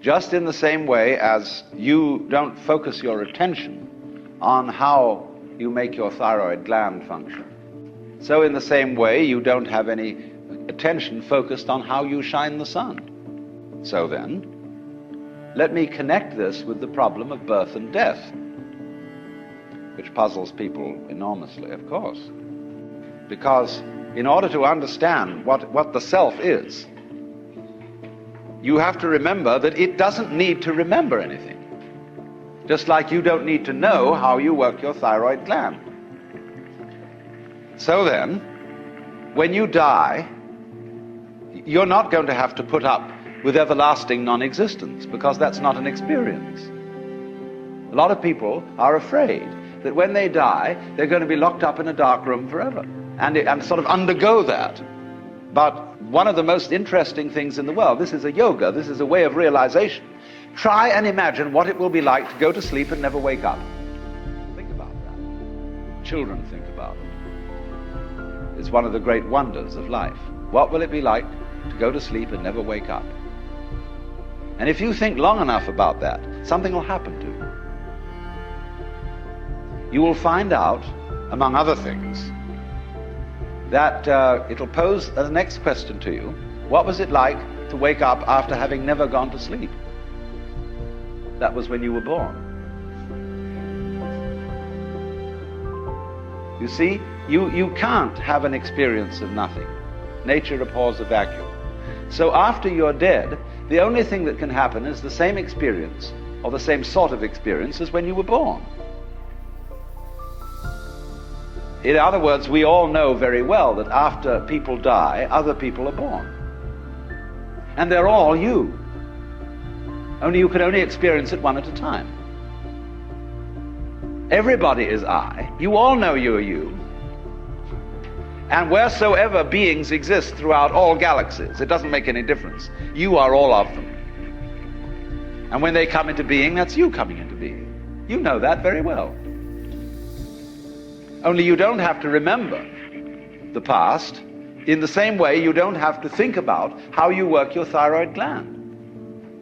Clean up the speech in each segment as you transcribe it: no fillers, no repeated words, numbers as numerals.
Just in the same way as you don't focus your attention on how you make your thyroid gland function, so in the same way you don't have any attention focused on how you shine the sun. So then, let me connect this with the problem of birth and death, which puzzles people enormously, of course. Because in order to understand what the self is, you have to remember that it doesn't need to remember anything. Just like you don't need to know how you work your thyroid gland. So then, when you die, you're not going to have to put up with everlasting non-existence, because that's not an experience. A lot of people are afraid that when they die, they're going to be locked up in a dark room forever and sort of undergo that. But one of the most interesting things in the world, this is a yoga, this is a way of realization. Try and imagine what it will be like to go to sleep and never wake up. Think about that. Children think about it. It's one of the great wonders of life. What will it be like to go to sleep and never wake up? And if you think long enough about that, something will happen to you. You will find out, among other things, that it'll pose the next question to you. What was it like to wake up after having never gone to sleep? That was when you were born. You see, you can't have an experience of nothing. Nature abhors a vacuum. So after you're dead, the only thing that can happen is the same experience, or the same sort of experience, as when you were born. In other words, we all know very well that after people die, other people are born. And they're all you. Only you can only experience it one at a time. Everybody is I. You all know you are you. And wheresoever beings exist throughout all galaxies, it doesn't make any difference. You are all of them. And when they come into being, that's you coming into being. You know that very well. Only you don't have to remember the past. In the same way, you don't have to think about how you work your thyroid gland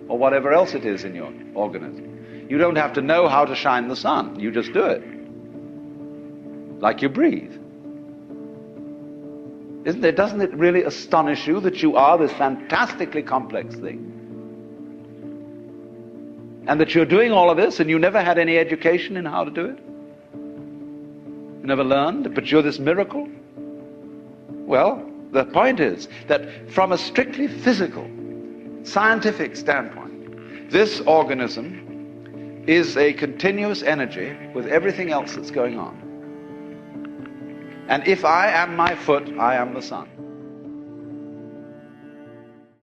or whatever else it is in your organism. You don't have to know how to shine the sun. You just do it. Like you breathe. Doesn't it really astonish you that you are this fantastically complex thing? And that you're doing all of this and you never had any education in how to do it? You never learned, but you're this miracle? Well, the point is that from a strictly physical, scientific standpoint, this organism is a continuous energy with everything else that's going on. And if I am my foot, I am the sun.